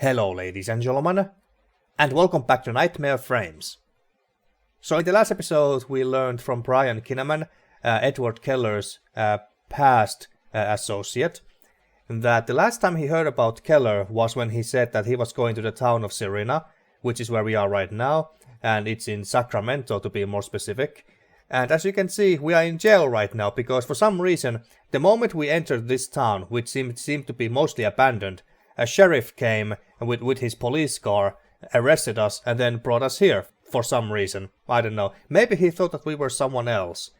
Hello ladies and gentlemen, and welcome back to Nightmare Frames. So in the last episode we learned from Brian Kinnaman, Edward Keller's past associate, that the last time he heard about Keller was when he said that he was going to the town of Serena, which is where we are right now, and it's in Sacramento to be more specific. And as you can see, we are in jail right now because for some reason, the moment we entered this town, which seemed to be mostly abandoned, a sheriff came with his police car, arrested us, and then brought us here for some reason. I don't know. Maybe he thought that we were someone else.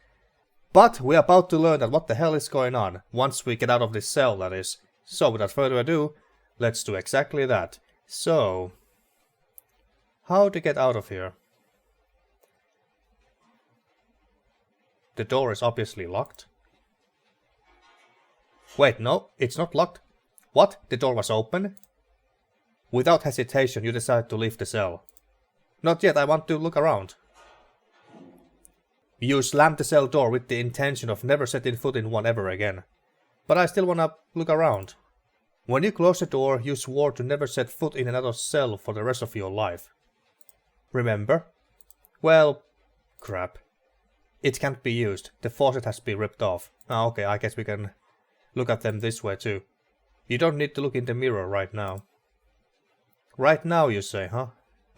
But we're about to learn that what the hell is going on, once we get out of this cell, that is. So without further ado, let's do exactly that. So, how to get out of here? The door is obviously locked. Wait, no, it's not locked. What? The door was open? Without hesitation, you decide to leave the cell. Not yet, I want to look around. You slammed the cell door with the intention of never setting foot in one ever again. But I still wanna look around. When you closed the door, you swore to never set foot in another cell for the rest of your life. Remember? Well, crap. It can't be used. The faucet has been ripped off. Okay, I guess we can look at them this way too. You don't need to look in the mirror right now. Right now, you say, huh?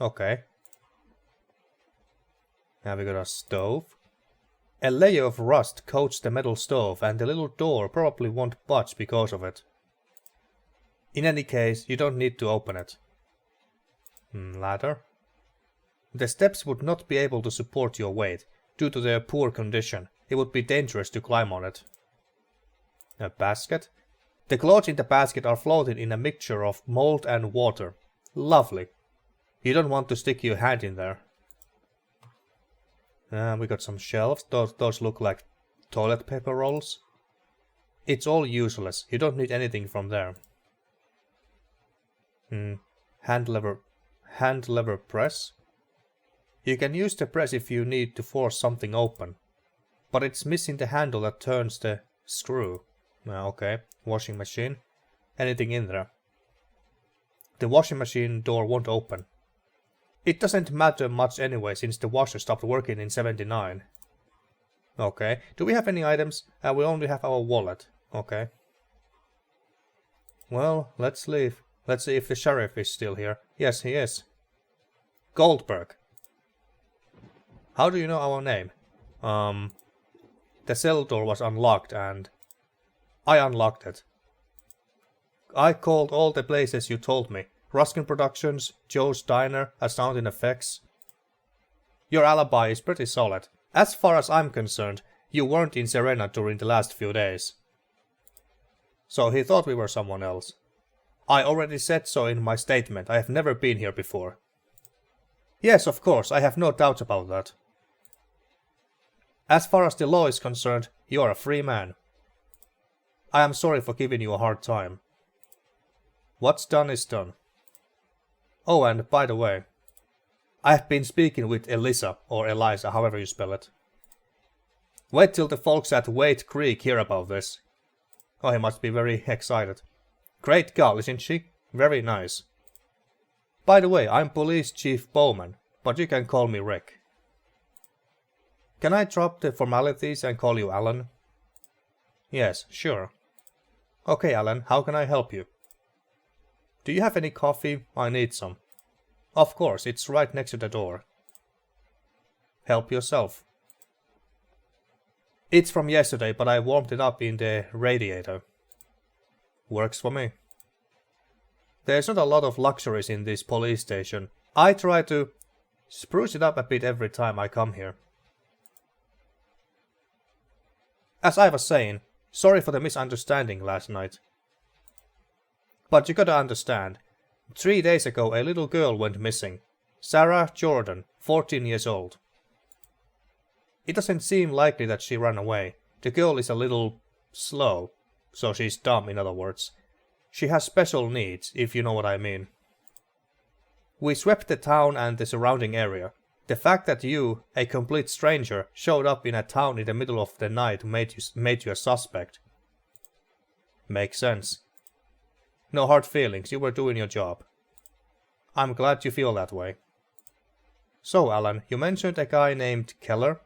Okay. Now we got a stove. A layer of rust coats the metal stove, and the little door probably won't budge because of it. In any case, you don't need to open it. Ladder. The steps would not be able to support your weight. Due to their poor condition, it would be dangerous to climb on it. A basket. The clothes in the basket are floating in a mixture of mold and water. Lovely. You don't want to stick your hand in there. We got some shelves. Those look like toilet paper rolls. It's all useless. You don't need anything from there. Hand lever press. You can use the press if you need to force something open. But it's missing the handle that turns the screw. Okay. Washing machine. Anything in there? The washing machine door won't open. It doesn't matter much anyway, since the washer stopped working in '79. Okay. Do we have any items? We only have our wallet. Okay. Well, let's leave. Let's see if the sheriff is still here. Yes, he is. Goldberg. How do you know our name? The cell door was unlocked and I unlocked it. I called all the places you told me. Ruskin Productions, Joe's Diner, Astounding Effects. Your alibi is pretty solid. As far as I'm concerned, you weren't in Serena during the last few days. So he thought we were someone else. I already said so in my statement. I have never been here before. Yes, of course, I have no doubt about that. As far as the law is concerned, you are a free man. I am sorry for giving you a hard time. What's done is done. Oh, and by the way, I have been speaking with Elisa, or Eliza, however you spell it. Wait till the folks at Wade Creek hear about this. Oh, he must be very excited. Great girl, isn't she? Very nice. By the way, I'm Police Chief Bowman, but you can call me Rick. Can I drop the formalities and call you Alan? Yes, sure. Okay, Alan, how can I help you? Do you have any coffee? I need some. Of course, it's right next to the door. Help yourself. It's from yesterday, but I warmed it up in the radiator. Works for me. There's not a lot of luxuries in this police station. I try to spruce it up a bit every time I come here. As I was saying, sorry for the misunderstanding last night. But you gotta understand, 3 days ago a little girl went missing. Sarah Jordan, 14 years old. It doesn't seem likely that she ran away. The girl is a little slow, so she's dumb in other words. She has special needs, if you know what I mean. We swept the town and the surrounding area. The fact that you, a complete stranger, showed up in a town in the middle of the night made you a suspect. Makes sense. No hard feelings, you were doing your job. I'm glad you feel that way. So, Alan, you mentioned a guy named Keller?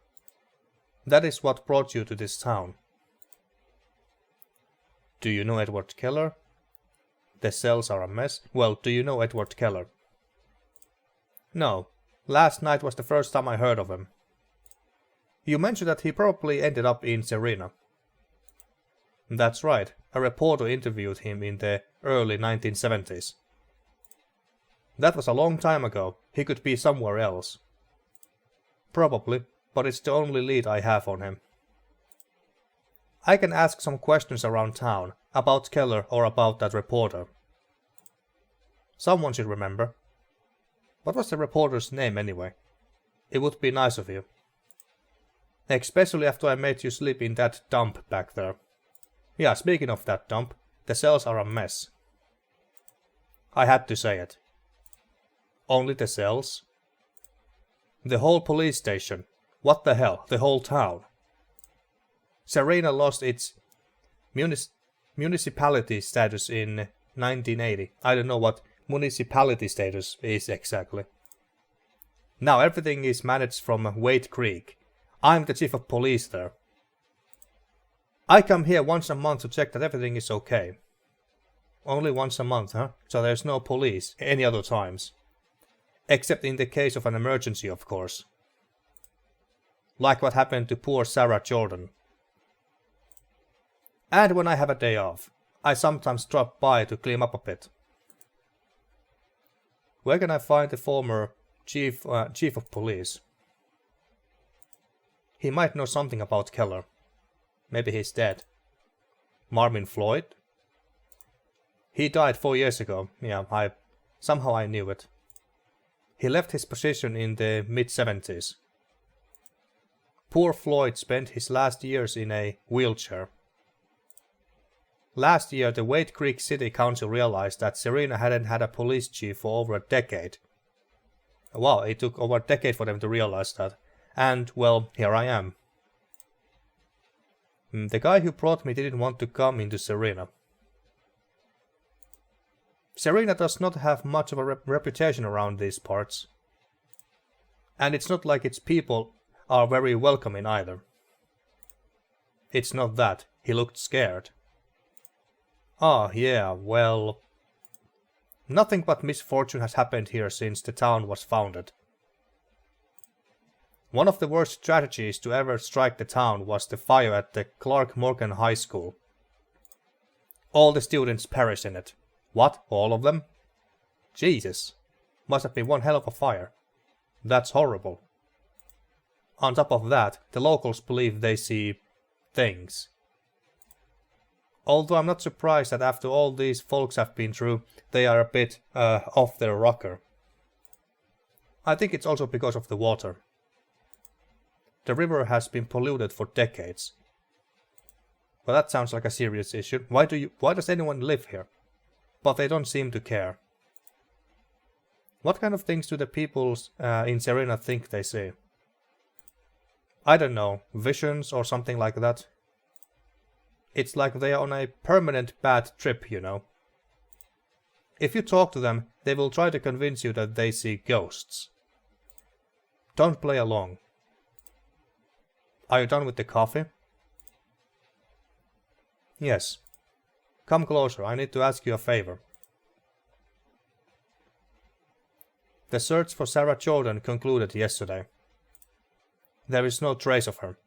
That is what brought you to this town. Do you know Edward Keller? The cells are a mess. Well, do you know Edward Keller? No. Last night was the first time I heard of him. You mentioned that he probably ended up in Serena. That's right. A reporter interviewed him in the early 1970s. That was a long time ago. He could be somewhere else. Probably, but it's the only lead I have on him. I can ask some questions around town, about Keller or about that reporter. Someone should remember. What was the reporter's name anyway? It would be nice of you. Especially after I made you sleep in that dump back there. Yeah, speaking of that dump, the cells are a mess. I had to say it. Only the cells? The whole police station. What the hell, the whole town. Serena lost its municipality status in 1980. I don't know what municipality status is exactly. Now everything is managed from Wade Creek. I'm the chief of police there. I come here once a month to check that everything is okay. Only once a month, huh? So there's no police any other times. Except in the case of an emergency, of course. Like what happened to poor Sarah Jordan. And when I have a day off, I sometimes drop by to clean up a bit. Where can I find the former chief of police? He might know something about Keller. Maybe he's dead. Marvin Floyd? He died 4 years ago. Yeah, somehow I knew it. He left his position in the mid-70s. Poor Floyd spent his last years in a wheelchair. Last year, the Wade Creek City Council realized that Serena hadn't had a police chief for over a decade. Wow, it took over a decade for them to realize that. And, well, here I am. The guy who brought me didn't want to come into Serena. Serena does not have much of a reputation around these parts. And it's not like its people are very welcoming either. It's not that. He looked scared. Ah, yeah, well... Nothing but misfortune has happened here since the town was founded. One of the worst tragedies to ever strike the town was the fire at the Clark Morgan High School. All the students perished in it. What, all of them? Jesus, must have been one hell of a fire. That's horrible. On top of that, the locals believe they see things. Although I'm not surprised that after all these folks have been through, they are a bit off their rocker. I think it's also because of the water. The river has been polluted for decades. Well, that sounds like a serious issue. Why does anyone live here? But they don't seem to care. What kind of things do the people in Serena think they see? I don't know, visions or something like that. It's like they are on a permanent bad trip, you know. If you talk to them, they will try to convince you that they see ghosts. Don't play along. Are you done with the coffee? Yes. Come closer, I need to ask you a favor. The search for Sarah Jordan concluded yesterday. There is no trace of her.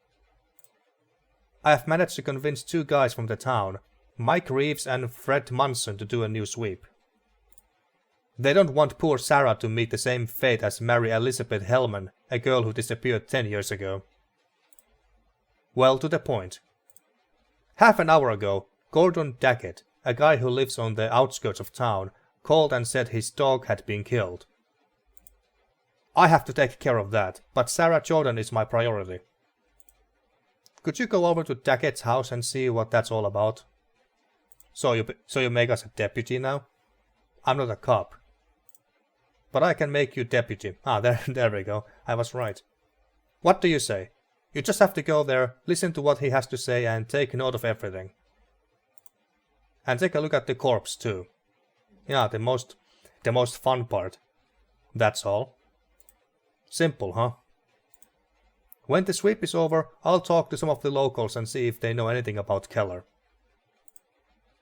I have managed to convince 2 guys from the town, Mike Reeves and Fred Munson, to do a new sweep. They don't want poor Sarah to meet the same fate as Mary Elizabeth Hellman, a girl who disappeared 10 years ago. Well, to the point. Half an hour ago, Gordon Daggett, a guy who lives on the outskirts of town, called and said his dog had been killed. I have to take care of that, but Sarah Jordan is my priority. Could you go over to Daggett's house and see what that's all about? So you make us a deputy now? I'm not a cop. But I can make you deputy. Ah, there we go. I was right. What do you say? You just have to go there, listen to what he has to say and take note of everything. And take a look at the corpse too. Yeah, the most fun part. That's all. Simple, huh? When the sweep is over, I'll talk to some of the locals and see if they know anything about Keller.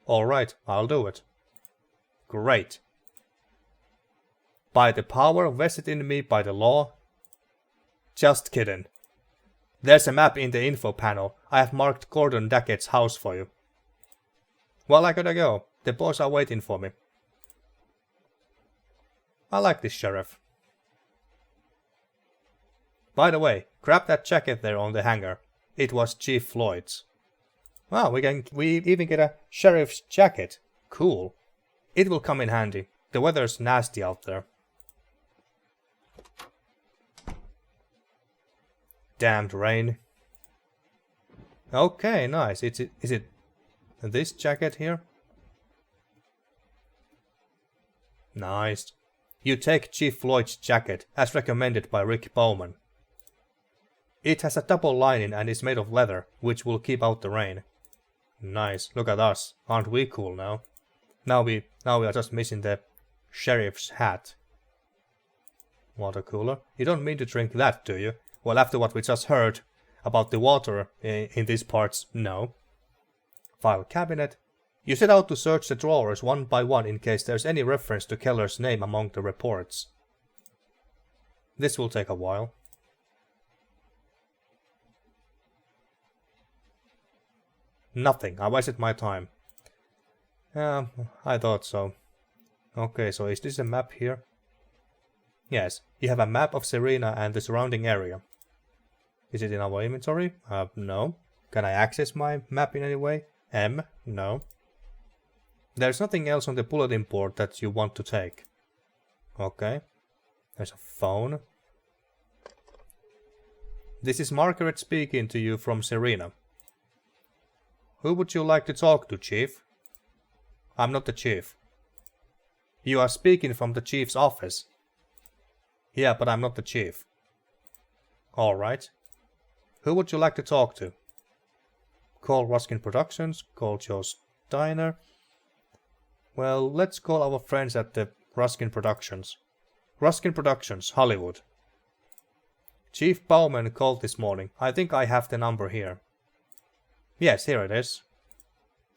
Alright, I'll do it. Great. By the power vested in me by the law? Just kidding. There's a map in the info panel. I have marked Gordon Dackett's house for you. Well, I gotta go. The boys are waiting for me. I like this sheriff. By the way, grab that jacket there on the hanger. It was Chief Floyd's. Wow, we even get a sheriff's jacket. Cool. It will come in handy. The weather's nasty out there. Damned rain. Okay, nice. Is it this jacket here? Nice. You take Chief Floyd's jacket, as recommended by Rick Bowman. It has a double lining and is made of leather, which will keep out the rain. Nice. Look at us. Aren't we cool now? Now we are just missing the sheriff's hat. Water cooler. You don't mean to drink that, do you? Well, after what we just heard about the water in these parts, no. File cabinet. You set out to search the drawers one by one in case there's any reference to Keller's name among the reports. This will take a while. Nothing. I wasted my time. I thought so. Okay, so is this a map here? Yes, you have a map of Serena and the surrounding area. Is it in our inventory? No. Can I access my map in any way? No. There's nothing else on the bulletin board that you want to take. Okay. There's a phone. This is Margaret speaking to you from Serena. Who would you like to talk to, Chief? I'm not the Chief. You are speaking from the Chief's office. Yeah, but I'm not the Chief. Alright. Who would you like to talk to? Call Ruskin Productions, call Joe Steiner. Well, let's call our friends at the Ruskin Productions. Ruskin Productions, Hollywood. Chief Bowman called this morning. I think I have the number here. Yes, here it is.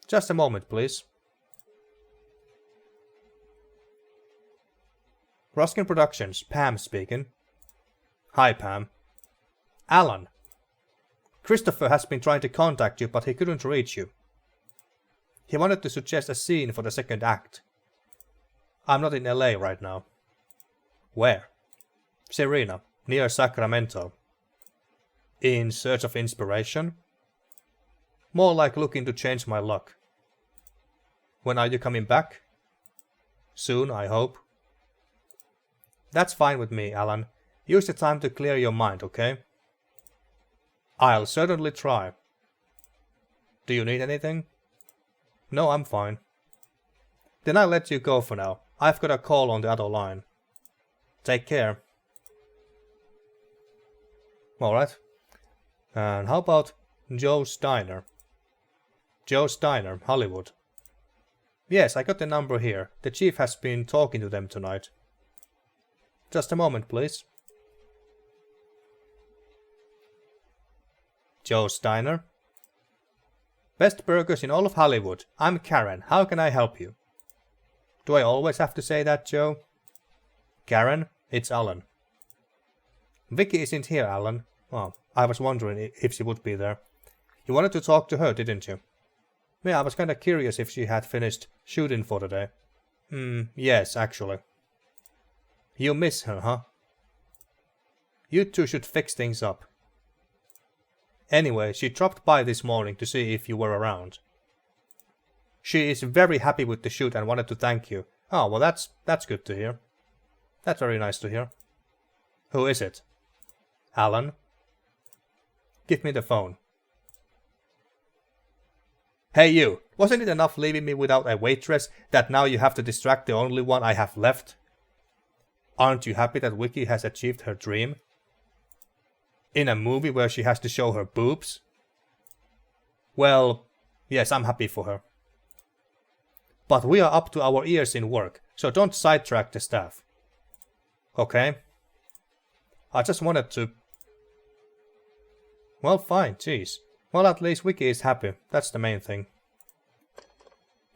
Just a moment, please. Ruskin Productions, Pam speaking. Hi, Pam. Alan. Christopher has been trying to contact you, but he couldn't reach you. He wanted to suggest a scene for the second act. I'm not in LA right now. Where? Serena, near Sacramento. In search of inspiration? More like looking to change my luck. When are you coming back? Soon, I hope. That's fine with me, Alan. Use the time to clear your mind, okay? I'll certainly try. Do you need anything? No, I'm fine. Then I'll let you go for now. I've got a call on the other line. Take care. Alright. And how about Joe Steiner? Joe Steiner, Hollywood. Yes, I got the number here. The chief has been talking to them tonight. Just a moment, please. Joe Steiner. Best burgers in all of Hollywood. I'm Karen. How can I help you? Do I always have to say that, Joe? Karen, it's Alan. Vicky isn't here, Alan. Oh, I was wondering if she would be there. You wanted to talk to her, didn't you? Yeah, I was kinda curious if she had finished shooting for the day. Yes, actually. You miss her, huh? You two should fix things up. Anyway, she dropped by this morning to see if you were around. She is very happy with the shoot and wanted to thank you. Oh, well that's good to hear. That's very nice to hear. Who is it? Alan? Give me the phone. Hey you, wasn't it enough leaving me without a waitress that now you have to distract the only one I have left? Aren't you happy that Vicky has achieved her dream? In a movie where she has to show her boobs? Well, yes, I'm happy for her. But we are up to our ears in work, so don't sidetrack the staff. Okay. I just wanted to... Well, fine, jeez. Well, at least Wiki is happy. That's the main thing.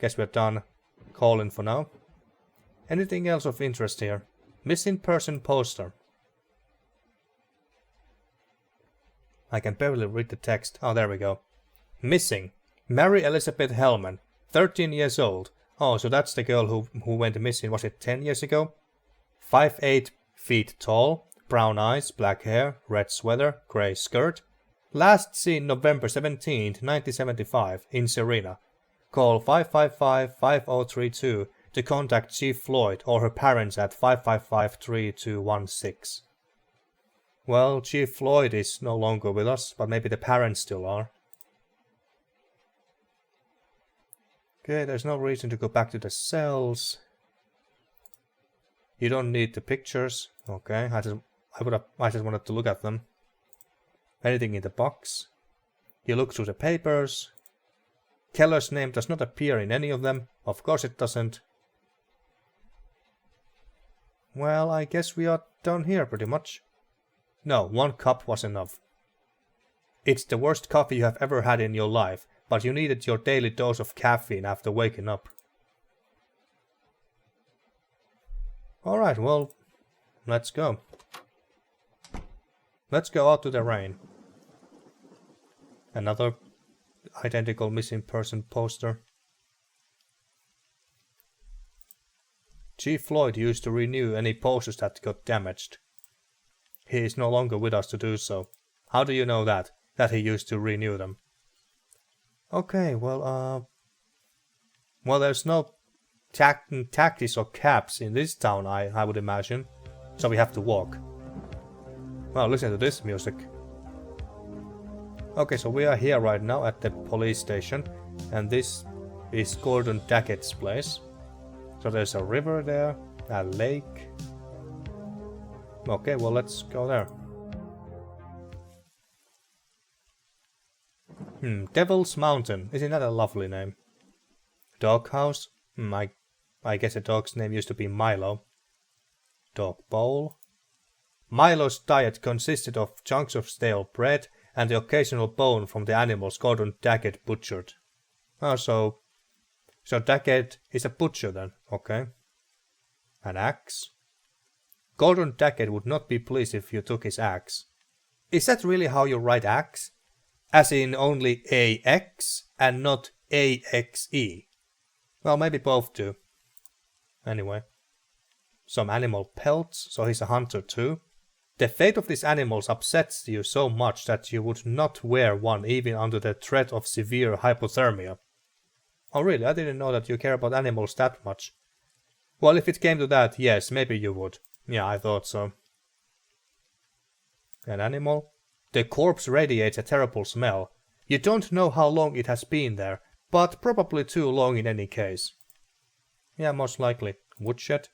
Guess we're done calling for now. Anything else of interest here? Missing person poster. I can barely read the text. Oh, there we go. Missing. Mary Elizabeth Hellman, 13 years old. Oh, so that's the girl who went missing, was it 10 years ago? 5'8" feet tall, brown eyes, black hair, red sweater, grey skirt. Last seen November 17, 1975, in Serena. Call 555-5032 to contact Chief Floyd or her parents at 555-3216. Well, Chief Floyd is no longer with us, but maybe the parents still are. Okay, there's no reason to go back to the cells. You don't need the pictures. Okay, I just wanted to look at them. Anything in the box? You look through the papers. Keller's name does not appear in any of them. Of course it doesn't. Well, I guess we are done here pretty much. No, 1 cup was enough. It's the worst coffee you have ever had in your life, but you needed your daily dose of caffeine after waking up. Alright, well, let's go. Let's go out to the rain. Another identical missing person poster. Chief Floyd used to renew any posters that got damaged. He is no longer with us to do so. How do you know that? That he used to renew them. Okay, well, there's no taxis or cabs in this town, I would imagine. So we have to walk. Well, listen to this music. Okay, so we are here right now at the police station. And this is Gordon Dackett's place. So there's a river there, a lake. Okay, well, let's go there. Devil's Mountain. Isn't that a lovely name? Doghouse? I guess the dog's name used to be Milo. Dog bowl. Milo's diet consisted of chunks of stale bread and the occasional bone from the animals Gordon Dackett butchered. Oh, so Dackett is a butcher then, okay. An axe? Gordon Dackett would not be pleased if you took his axe. Is that really how you write axe? As in only AX and not AXE? Well, maybe both do. Anyway. Some animal pelts, so he's a hunter too. The fate of these animals upsets you so much that you would not wear one even under the threat of severe hypothermia. Oh really? I didn't know that you care about animals that much. Well, if it came to that, yes, maybe you would. Yeah, I thought so. An animal? The corpse radiates a terrible smell. You don't know how long it has been there, but probably too long in any case. Yeah, most likely. Woodshed?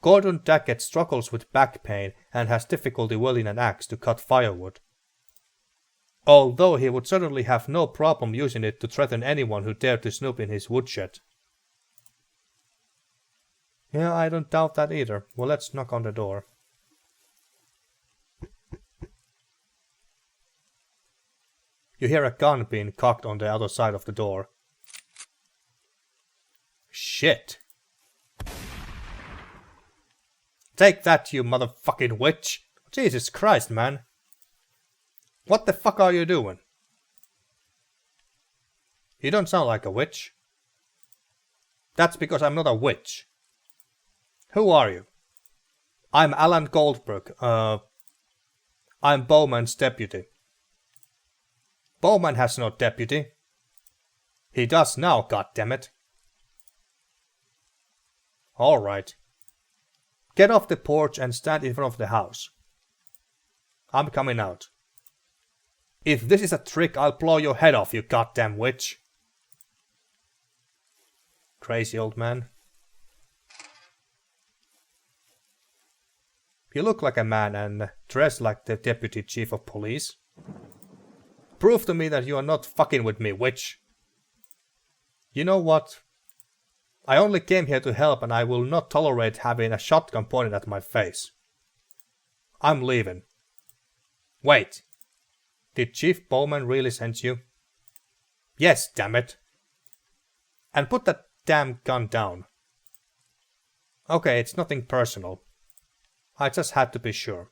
Gordon Dackett struggles with back pain and has difficulty wielding an axe to cut firewood. Although he would certainly have no problem using it to threaten anyone who dared to snoop in his woodshed. Yeah, I don't doubt that either. Well, let's knock on the door. You hear a gun being cocked on the other side of the door. Shit. Take that, you motherfucking witch! Jesus Christ, man. What the fuck are you doing? You don't sound like a witch. That's because I'm not a witch. Who are you? I'm Alan Goldberg. I'm Bowman's deputy. Bowman has no deputy. He does now, goddammit. Alright. Get off the porch and stand in front of the house. I'm coming out. If this is a trick, I'll blow your head off, you goddamn witch. Crazy old man. You look like a man and dress like the deputy chief of police. Prove to me that you are not fucking with me, witch. You know what? I only came here to help and I will not tolerate having a shotgun pointed at my face. I'm leaving. Wait. Did Chief Bowman really send you? Yes, damn it. And put that damn gun down. Okay, it's nothing personal. I just had to be sure.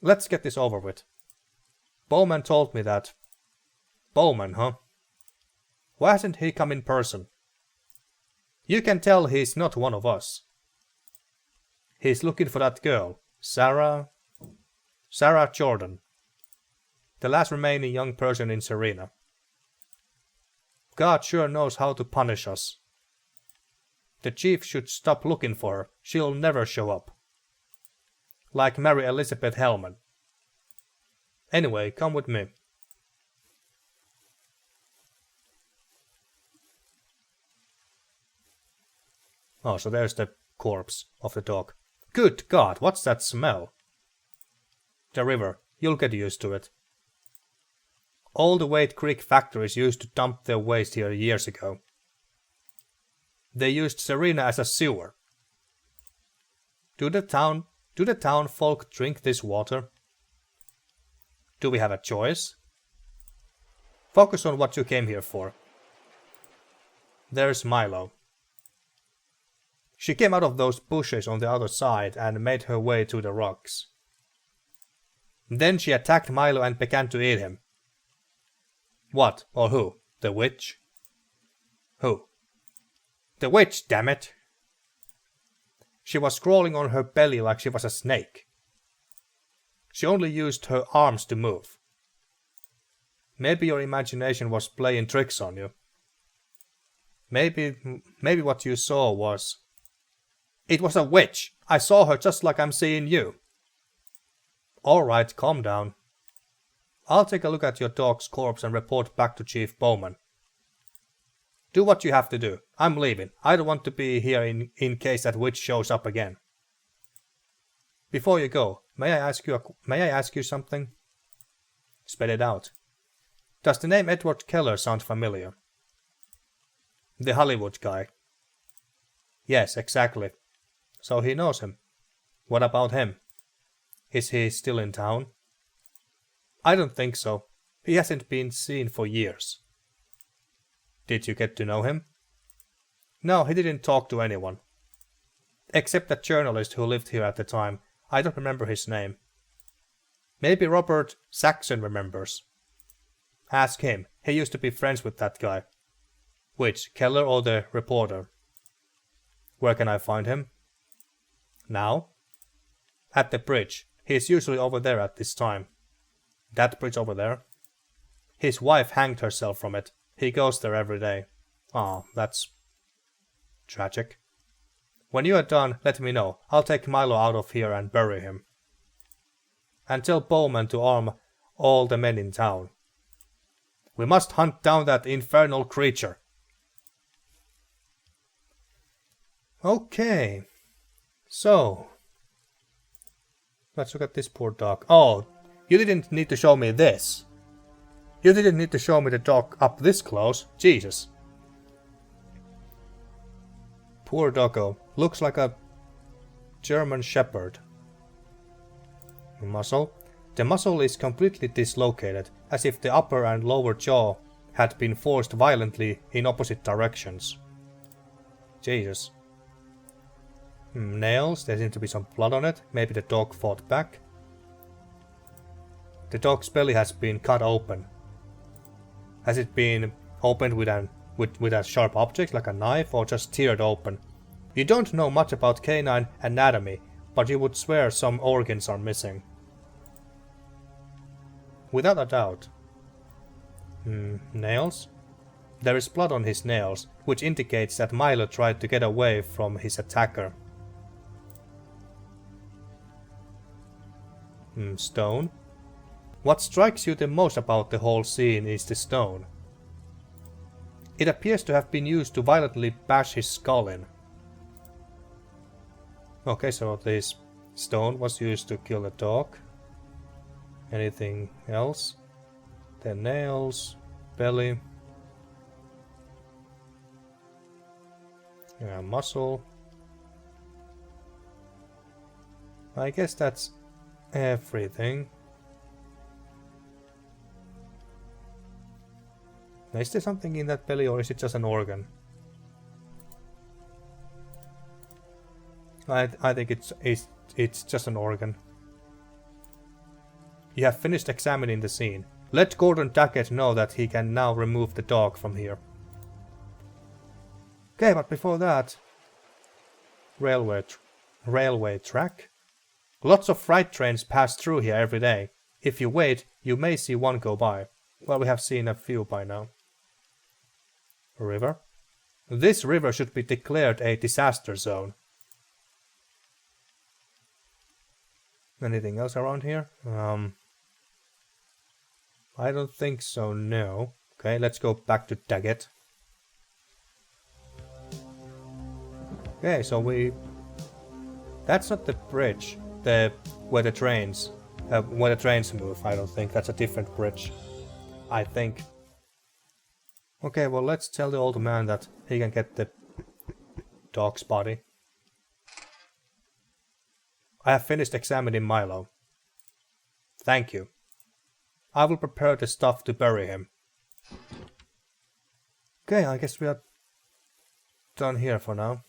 Let's get this over with. Bowman told me that. Bowman, huh? Why hasn't he come in person? You can tell he's not one of us. He's looking for that girl, Sarah Jordan. The last remaining young person in Serena. God sure knows how to punish us. The chief should stop looking for her. She'll never show up. Like Mary Elizabeth Hellman. Anyway, come with me. Oh, so there's the corpse of the dog. Good God, what's that smell? The river. You'll get used to it. All the Wade Creek factories used to dump their waste here years ago. They used Serena as a sewer. Do the town folk drink this water? Do we have a choice? Focus on what you came here for. There's Milo. She came out of those bushes on the other side and made her way to the rocks. Then she attacked Milo and began to eat him. What, or who? The witch? Who? The witch, damn it! She was crawling on her belly like she was a snake. She only used her arms to move. Maybe your imagination was playing tricks on you. Maybe what you saw was... It was a witch! I saw her just like I'm seeing you. Alright, calm down. I'll take a look at your dog's corpse and report back to Chief Bowman. Do what you have to do. I'm leaving. I don't want to be here in case that witch shows up again. Before you go, may I ask you something? Spell it out. Does the name Edward Keller sound familiar? The Hollywood guy. Yes, exactly. So he knows him. What about him? Is he still in town? I don't think so. He hasn't been seen for years. Did you get to know him? No, he didn't talk to anyone. Except that journalist who lived here at the time. I don't remember his name. Maybe Robert Saxon remembers. Ask him. He used to be friends with that guy. Which, Keller or the reporter? Where can I find him? Now? At the bridge. He's usually over there at this time. That bridge over there? His wife hanged herself from it. He goes there every day. Oh, that's tragic. When you are done, let me know. I'll take Milo out of here and bury him. And tell Bowman to arm all the men in town. We must hunt down that infernal creature. Okay. So, let's look at this poor dog. Oh, you didn't need to show me this. You didn't need to show me the dog up this close. Jesus. Poor doggo. Looks like a German shepherd. Muzzle. The muzzle is completely dislocated, as if the upper and lower jaw had been forced violently in opposite directions. Jesus. Nails. There seems to be some blood on it. Maybe the dog fought back. The dog's belly has been cut open. Has it been opened with a sharp object like a knife, or just teared open? You don't know much about canine anatomy, but you would swear some organs are missing. Without a doubt. Nails? There is blood on his nails, which indicates that Milo tried to get away from his attacker. Stone? What strikes you the most about the whole scene is the stone. It appears to have been used to violently bash his skull in. Okay, so this stone was used to kill the dog. Anything else? The nails, belly. Yeah, muscle. I guess that's everything. Now, is there something in that belly, or is it just an organ? I think it's just an organ. You have finished examining the scene. Let Gordon Daggett know that he can now remove the dog from here. Okay, but before that... Railway track? Lots of freight trains pass through here every day. If you wait, you may see one go by. Well, we have seen a few by now. River? This river should be declared a disaster zone. Anything else around here? I don't think so, no. Okay, let's go back to Daggett. Okay, so that's not the bridge, where the trains move. I don't think that's a different bridge. I think. Okay, well, let's tell the old man that he can get the dog's body. I have finished examining Milo. Thank you. I will prepare the stuff to bury him. Okay, I guess we are done here for now.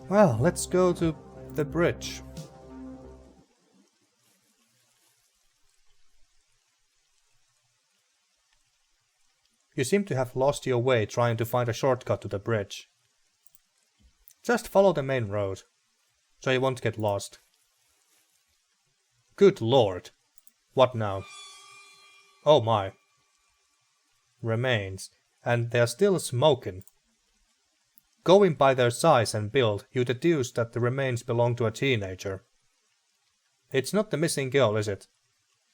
Well, let's go to the bridge. You seem to have lost your way trying to find a shortcut to the bridge. Just follow the main road, so you won't get lost. Good lord. What now? Oh my. Remains, and they are still smoking. Going by their size and build, you deduce that the remains belong to a teenager. It's not the missing girl, is it?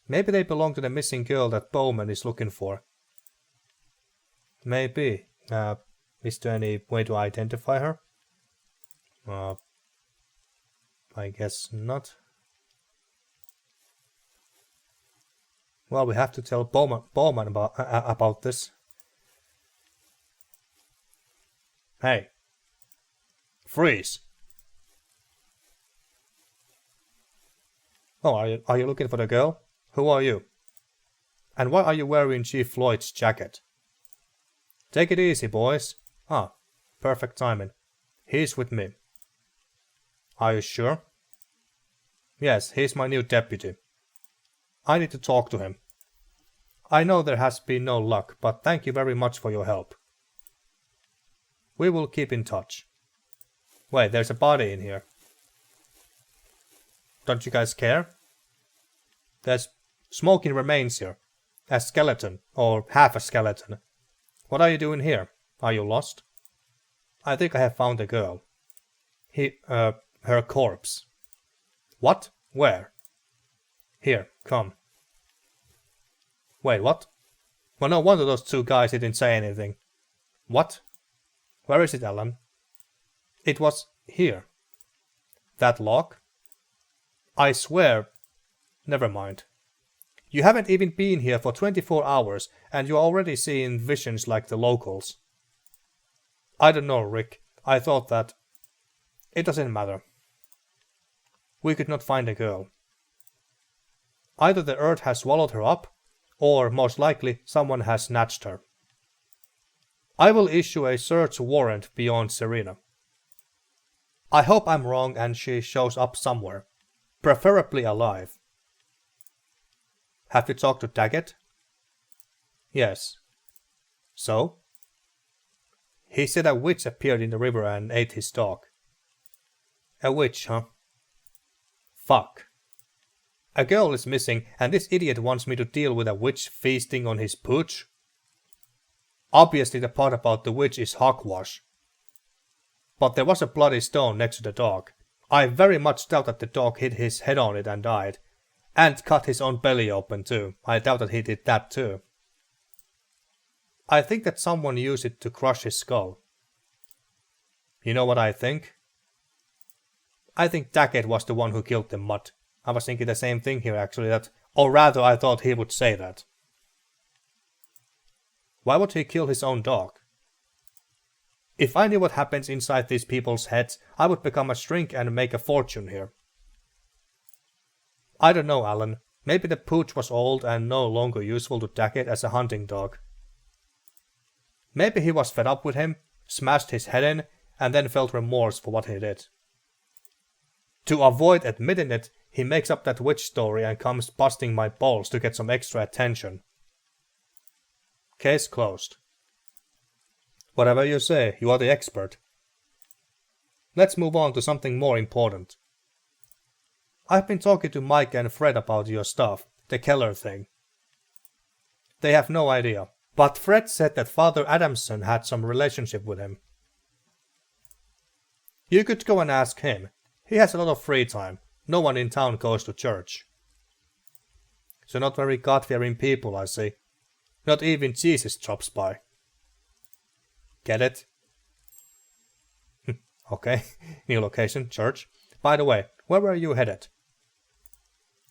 Maybe they belong to the missing girl that Bowman is looking for. Maybe. Is there any way to identify her? I guess not. Well, we have to tell Bowman about this. Hey. Freeze. Oh, are you looking for the girl? Who are you? And why are you wearing Chief Floyd's jacket? Take it easy, boys. Ah, perfect timing. He's with me. Are you sure? Yes, he's my new deputy. I need to talk to him. I know there has been no luck, but thank you very much for your help. We will keep in touch. Wait, there's a body in here. Don't you guys care? There's smoking remains here. A skeleton, or half a skeleton. What are you doing here? Are you lost? I think I have found a girl. Her corpse. What? Where? Here, come. Wait, what? Well, no wonder those two guys didn't say anything. What? Where is it, Alan? It was here. That lock? I swear. Never mind. You haven't even been here for 24 hours, and you're already seeing visions like the locals. I don't know, Rick. I thought that... It doesn't matter. We could not find a girl. Either the earth has swallowed her up, or most likely someone has snatched her. I will issue a search warrant beyond Serena. I hope I'm wrong and she shows up somewhere, preferably alive. Have you talked to Daggett? Yes. So? He said a witch appeared in the river and ate his dog. A witch, huh? Fuck. A girl is missing and this idiot wants me to deal with a witch feasting on his pooch? Obviously the part about the witch is hogwash. But there was a bloody stone next to the dog. I very much doubt that the dog hit his head on it and died. And cut his own belly open too. I doubt that he did that too. I think that someone used it to crush his skull. You know what I think? I think Daggett was the one who killed the mutt. I was thinking the same thing here actually, or rather I thought he would say that. Why would he kill his own dog? If I knew what happens inside these people's heads, I would become a shrink and make a fortune here. I don't know, Alan. Maybe the pooch was old and no longer useful to Daggett as a hunting dog. Maybe he was fed up with him, smashed his head in, and then felt remorse for what he did. To avoid admitting it, he makes up that witch story and comes busting my balls to get some extra attention. Case closed. Whatever you say, you are the expert. Let's move on to something more important. I've been talking to Mike and Fred about your stuff, the Keller thing. They have no idea, but Fred said that Father Adamson had some relationship with him. You could go and ask him. He has a lot of free time. No one in town goes to church. So not very God-fearing people, I see. Not even Jesus drops by. Get it? Okay, new location, church. By the way, where were you headed?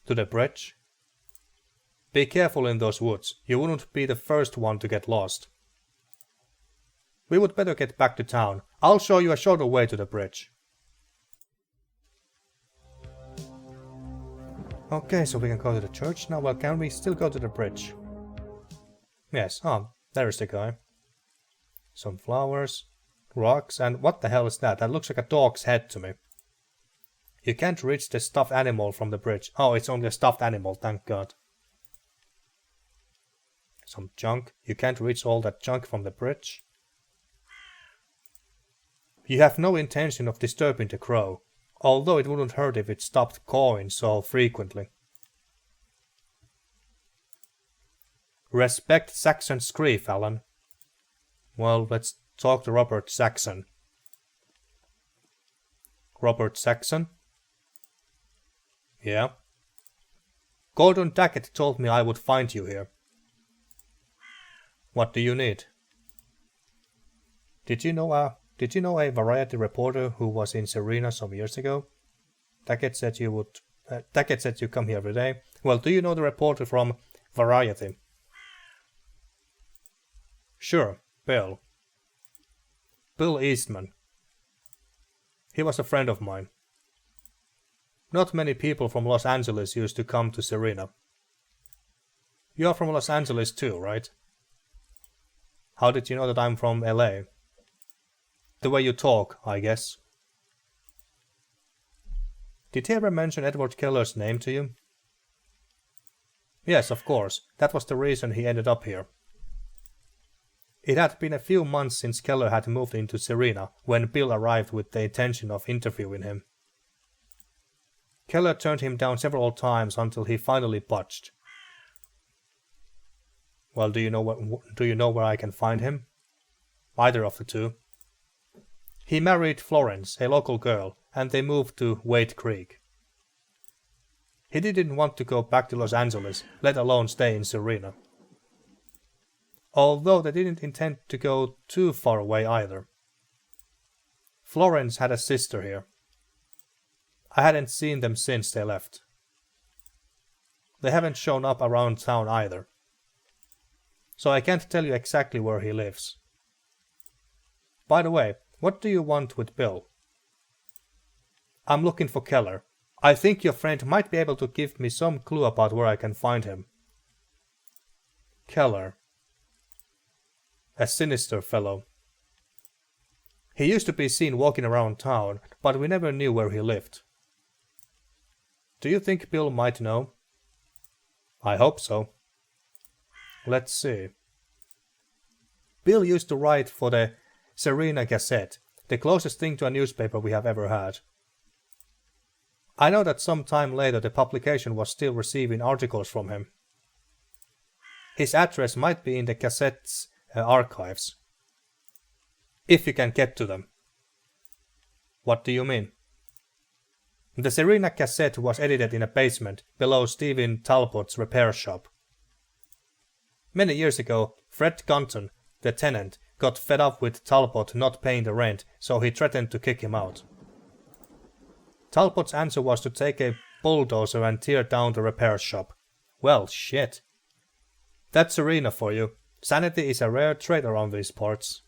To the bridge? Be careful in those woods. You wouldn't be the first one to get lost. We would better get back to town. I'll show you a shorter way to the bridge. Okay, so we can go to the church now. Well, can we still go to the bridge? Yes, there's the guy. Some flowers, rocks, and what the hell is that? That looks like a dog's head to me. You can't reach the stuffed animal from the bridge. Oh, it's only a stuffed animal, thank God. Some junk. You can't reach all that junk from the bridge. You have no intention of disturbing the crow, although it wouldn't hurt if it stopped cawing so frequently. Respect Saxon's grief, Alan. Well, let's talk to Robert Saxon. Robert Saxon? Yeah? Gordon Daggett told me I would find you here. What do you need? Did you know a variety reporter who was in Serena some years ago? Daggett said you come here every day. Well, do you know the reporter from Variety? Sure, Bill. Bill Eastman. He was a friend of mine. Not many people from Los Angeles used to come to Serena. You're from Los Angeles too, right? How did you know that I'm from LA? The way you talk, I guess. Did he ever mention Edward Keller's name to you? Yes, of course. That was the reason he ended up here. It had been a few months since Keller had moved into Serena when Bill arrived with the intention of interviewing him. Keller turned him down several times until he finally budged. Well, do you know where I can find him? Either of the two. He married Florence, a local girl, and they moved to Wade Creek. He didn't want to go back to Los Angeles, let alone stay in Serena. Although they didn't intend to go too far away either. Florence had a sister here. I hadn't seen them since they left. They haven't shown up around town either. So I can't tell you exactly where he lives. By the way, what do you want with Bill? I'm looking for Keller. I think your friend might be able to give me some clue about where I can find him. Keller. A sinister fellow. He used to be seen walking around town, but we never knew where he lived. Do you think Bill might know? I hope so. Let's see. Bill used to write for the Serena Gazette, the closest thing to a newspaper we have ever had. I know that some time later the publication was still receiving articles from him. His address might be in the Gazette's archives. If you can get to them. What do you mean? The Serena Gazette was edited in a basement below Stephen Talbot's repair shop. Many years ago, Fred Gunton, the tenant, got fed up with Talbot not paying the rent, so he threatened to kick him out. Talbot's answer was to take a bulldozer and tear down the repair shop. Well, shit. That's Serena for you. Sanity is a rare trait around these parts.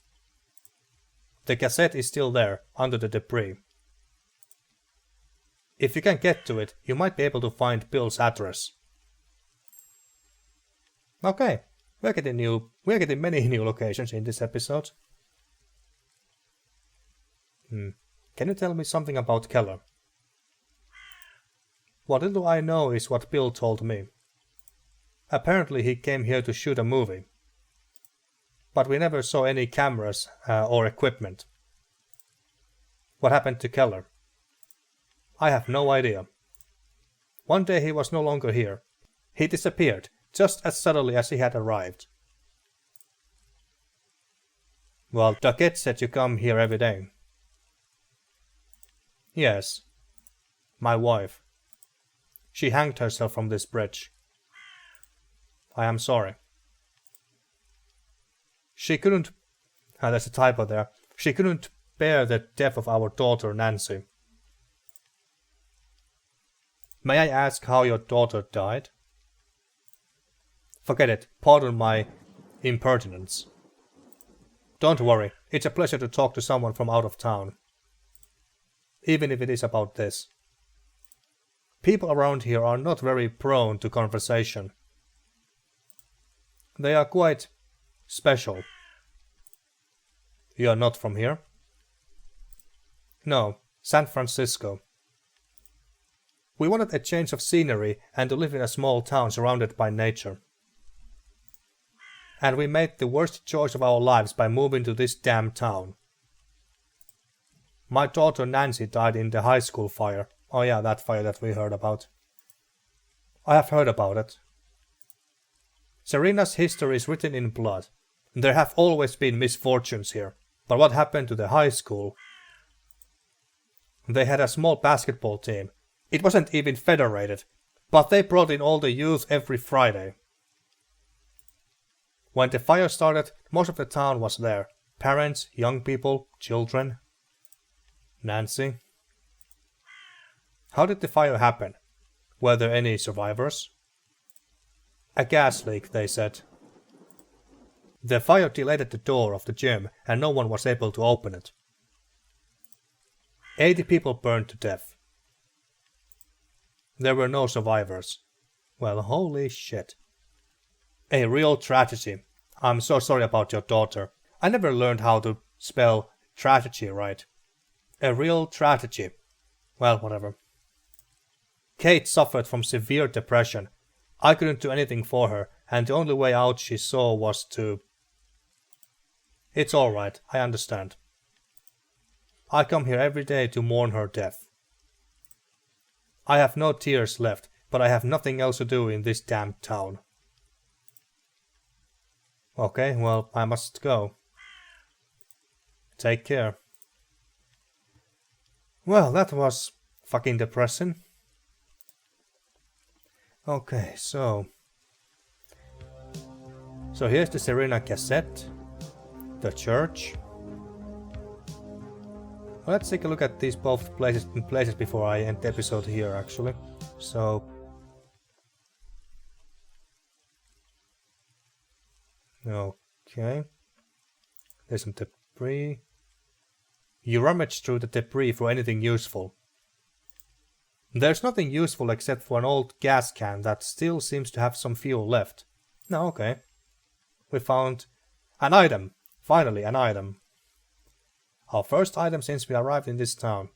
The cassette is still there, under the debris. If you can get to it, you might be able to find Bill's address. Okay, we're getting many new locations in this episode. Can you tell me something about Keller? What little I know is what Bill told me. Apparently he came here to shoot a movie. But we never saw any cameras or equipment. What happened to Keller? I have no idea. One day he was no longer here. He disappeared, just as suddenly as he had arrived. Well, the kid said you come here every day. Yes. My wife. She hanged herself from this bridge. I am sorry. She couldn't... there's a typo there. She couldn't bear the death of our daughter Nancy. May I ask how your daughter died? Forget it. Pardon my impertinence. Don't worry. It's a pleasure to talk to someone from out of town. Even if it is about this. People around here are not very prone to conversation. They are quite special. You are not from here? No, San Francisco. We wanted a change of scenery and to live in a small town surrounded by nature. And we made the worst choice of our lives by moving to this damn town. My daughter Nancy died in the high school fire. Oh yeah, that fire that we heard about. I have heard about it. Serena's history is written in blood. There have always been misfortunes here. But what happened to the high school? They had a small basketball team. It wasn't even federated, but they brought in all the youth every Friday. When the fire started, most of the town was there. Parents, young people, children. Nancy. How did the fire happen? Were there any survivors? A gas leak, they said. The fire delayed the door of the gym and no one was able to open it. 80 people burned to death. There were no survivors. Well, holy shit. A real tragedy. I'm so sorry about your daughter. I never learned how to spell tragedy right. A real tragedy. Well, whatever. Kate suffered from severe depression. I couldn't do anything for her, and the only way out she saw was to... It's alright, I understand. I come here every day to mourn her death. I have no tears left, but I have nothing else to do in this damn town. Okay, well, I must go. Take care. Well, that was fucking depressing. Okay, so here's the Serena cassette. The church. Let's take a look at these both places before I end the episode here, actually. So... Okay. There's some debris. You rummage through the debris for anything useful. There's nothing useful except for an old gas can that still seems to have some fuel left. No, okay. We found an item. Finally, an item. Our first item since we arrived in this town.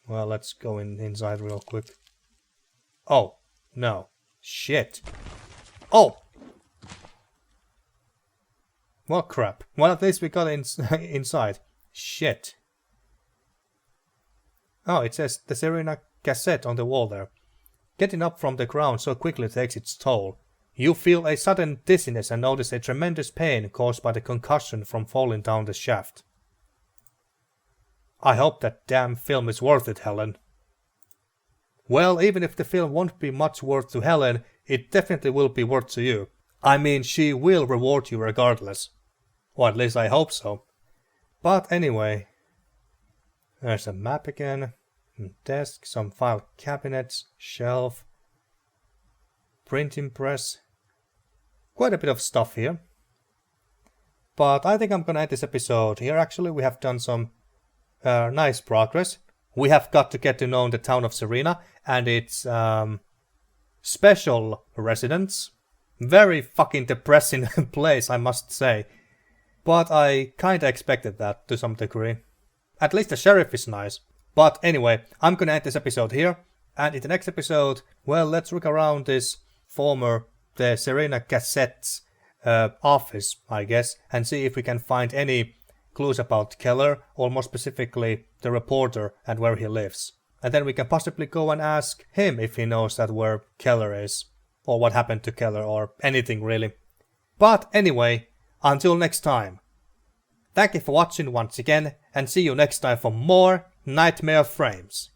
Well, let's go inside real quick. Oh, no. Shit. Oh! Well, crap. Well, at least we got inside. Shit. Oh, it says the Serena cassette on the wall there. Getting up from the ground so quickly takes its toll. You feel a sudden dizziness and notice a tremendous pain caused by the concussion from falling down the shaft. I hope that damn film is worth it, Helen. Well, even if the film won't be much worth to Helen, it definitely will be worth to you. I mean, she will reward you regardless. Or at least I hope so. But anyway, there's a map again, desk, some file cabinets, shelf. printing press. Quite a bit of stuff here. But I think I'm gonna end this episode here. Actually, we have done some nice progress. We have got to get to know the town of Serena and its special residents. Very fucking depressing place, I must say. But I kinda expected that to some degree. At least the sheriff is nice. But anyway, I'm gonna end this episode here. And in the next episode, well, let's look around this the Serena Gazette's office, I guess, and see if we can find any clues about Keller, or more specifically, the reporter and where he lives. And then we can possibly go and ask him if he knows that where Keller is, or what happened to Keller, or anything really. But anyway, until next time. Thank you for watching once again, and see you next time for more Nightmare Frames.